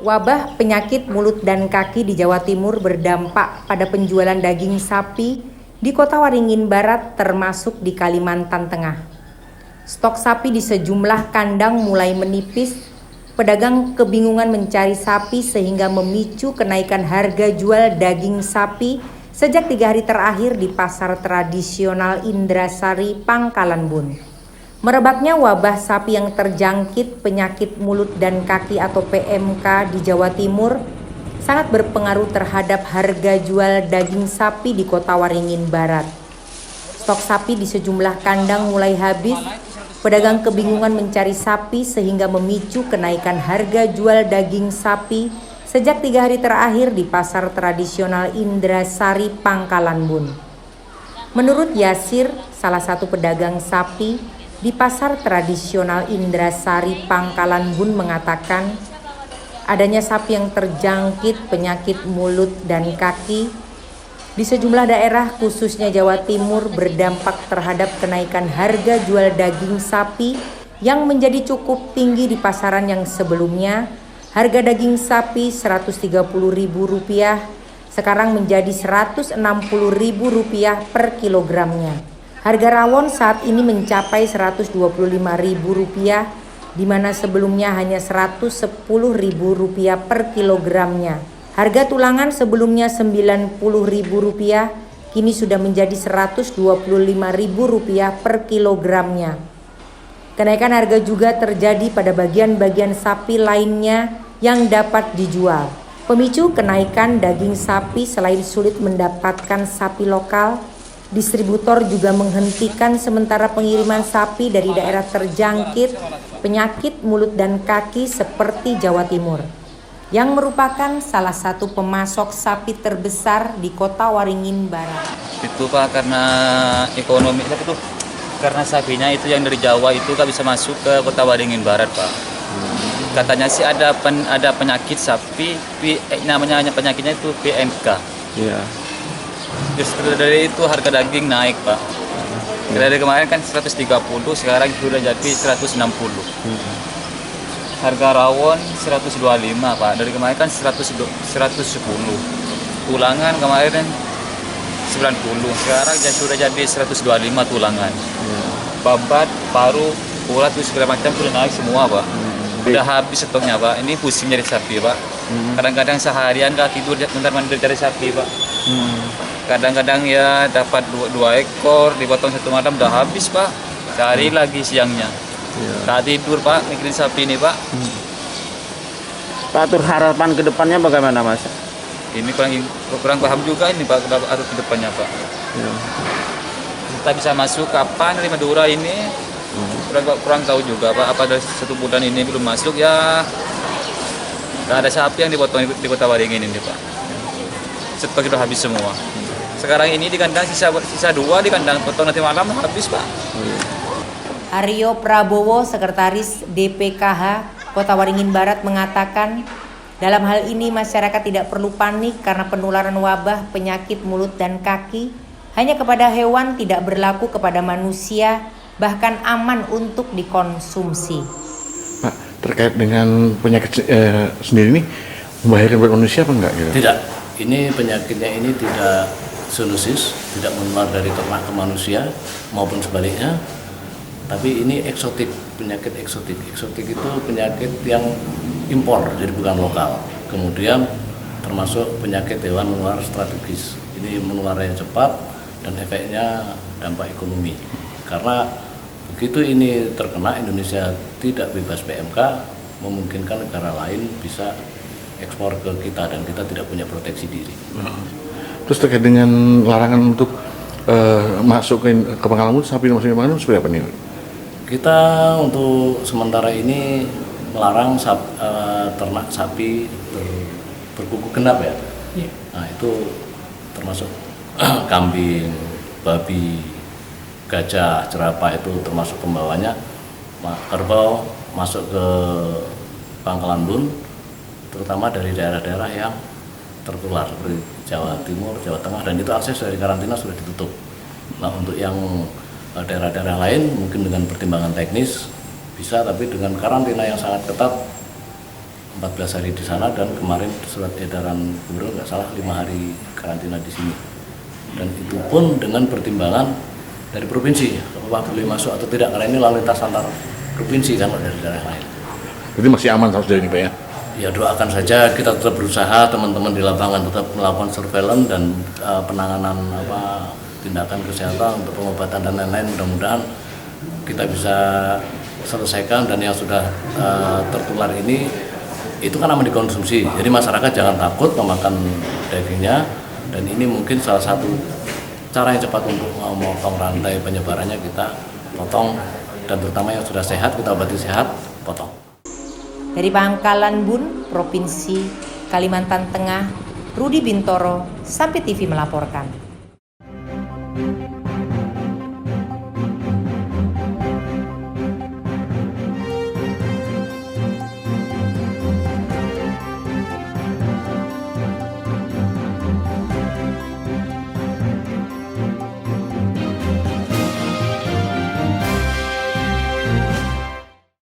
Wabah penyakit mulut dan kaki di Jawa Timur berdampak pada penjualan daging sapi di Kota Waringin Barat termasuk di Kalimantan Tengah. Stok sapi di sejumlah kandang mulai menipis, pedagang kebingungan mencari sapi sehingga memicu kenaikan harga jual daging sapi sejak 3 hari terakhir di pasar tradisional Indrasari, Pangkalan Bun. Merebaknya wabah sapi yang terjangkit penyakit mulut dan kaki atau PMK di Jawa Timur sangat berpengaruh terhadap harga jual daging sapi di Kota Waringin Barat. Stok sapi di sejumlah kandang mulai habis, pedagang kebingungan mencari sapi sehingga memicu kenaikan harga jual daging sapi sejak 3 hari terakhir di pasar tradisional Indrasari, Pangkalan Bun. Menurut Yasir, salah satu pedagang sapi di pasar tradisional Indrasari, Pangkalan Bun mengatakan adanya sapi yang terjangkit penyakit mulut dan kaki di sejumlah daerah khususnya Jawa Timur berdampak terhadap kenaikan harga jual daging sapi yang menjadi cukup tinggi di pasaran yang sebelumnya harga daging sapi Rp130.000 sekarang menjadi Rp160.000 per kilogramnya. Harga rawon saat ini mencapai Rp125.000, di mana sebelumnya hanya Rp110.000 per kilogramnya. Harga tulangan sebelumnya Rp90.000, kini sudah menjadi Rp125.000 per kilogramnya. Kenaikan harga juga terjadi pada bagian-bagian sapi lainnya yang dapat dijual. Pemicu kenaikan daging sapi selain sulit mendapatkan sapi lokal, distributor juga menghentikan sementara pengiriman sapi dari daerah terjangkit penyakit mulut dan kaki seperti Jawa Timur, yang merupakan salah satu pemasok sapi terbesar di Kota Waringin Barat. Itu Pak, karena ekonomi itu, karena sapinya itu yang dari Jawa itu nggak bisa masuk ke Kota Waringin Barat Pak. Katanya sih ada penyakit sapi, namanya penyakitnya itu PMK. Iya. Justru dari itu harga daging naik Pak. Dari kemarin kan 130, sekarang sudah jadi 160. Harga rawon 125 Pak. Dari kemarin kan 110. Tulangan kemarin 90, sekarang sudah jadi 125 tulangan. Babat, paru, urat itu segala macam sudah naik semua Pak. Udah habis stoknya Pak. Ini pusing nyari sapi Pak. Kadang-kadang seharian nggak tidur bentar-bentar cari sapi Pak. Kadang-kadang ya dapat dua ekor, dipotong satu malam udah habis Pak. Cari lagi siangnya. Tak tidur Pak, mikirin sapi ini Pak. Pak, atur harapan ke depannya bagaimana Mas? Ini kurang paham juga ini Pak, atur ke depannya Pak. Kita bisa masuk kapan dari Madura ini? Kurang tahu juga Pak, apa dari 1 bulan ini belum masuk ya. Gak ada sapi yang dipotong di Kota Waringin ini Pak. Stok sudah habis semua. Sekarang ini di kandang sisa 2 di kandang, potong nanti malam habis Pak. Aryo Prabowo, Sekretaris DPKH Kota Waringin Barat mengatakan dalam hal ini masyarakat tidak perlu panik karena penularan wabah penyakit mulut dan kaki hanya kepada hewan, tidak berlaku kepada manusia, bahkan aman untuk dikonsumsi. Pak, terkait dengan penyakit sendiri ini membahayakan buat manusia apa enggak? Gitu? Tidak, ini penyakitnya ini tidak zoonosis, tidak menular dari ternak ke manusia maupun sebaliknya, tapi ini eksotik, penyakit eksotik. Eksotik itu penyakit yang impor, jadi bukan lokal. Kemudian termasuk penyakit hewan menular strategis. Ini menularnya cepat dan efeknya dampak ekonomi. Karena begitu ini terkena, Indonesia tidak bebas PMK, memungkinkan negara lain bisa ekspor ke kita dan kita tidak punya proteksi diri. Terus terkait dengan larangan untuk masuk ke Pangkalan Bun, sapi masuk ke Pangkalan Bun seperti apa nih? Kita untuk sementara ini melarang ternak sapi berkuku genap ya. Nah itu termasuk kambing, babi, gajah, jerapah itu termasuk pembawanya. Kerbau masuk ke Pangkalan Bun, terutama dari daerah-daerah yang tertular seperti Jawa Timur, Jawa Tengah, dan itu akses dari karantina sudah ditutup. Nah untuk yang daerah-daerah lain mungkin dengan pertimbangan teknis bisa, tapi dengan karantina yang sangat ketat 14 hari di sana, dan kemarin surat edaran gubernur nggak salah 5 hari karantina di sini. Dan itu pun dengan pertimbangan dari provinsi, apakah boleh masuk atau tidak, karena ini lalu lintas antar provinsi kan dari daerah lain. Jadi masih aman sampai sejauh ini Pak ya? Ya doakan saja, kita tetap berusaha, teman-teman di lapangan tetap melakukan surveillance dan penanganan tindakan kesehatan untuk pengobatan dan lain-lain. Mudah-mudahan kita bisa selesaikan, dan yang sudah tertular ini itu kan aman dikonsumsi. Jadi masyarakat jangan takut memakan dagingnya, dan ini mungkin salah satu cara yang cepat untuk memotong rantai penyebarannya, kita potong, dan terutama yang sudah sehat kita obati sehat, potong. Dari Pangkalan Bun, Provinsi Kalimantan Tengah, Rudi Bintoro, Sampai TV melaporkan.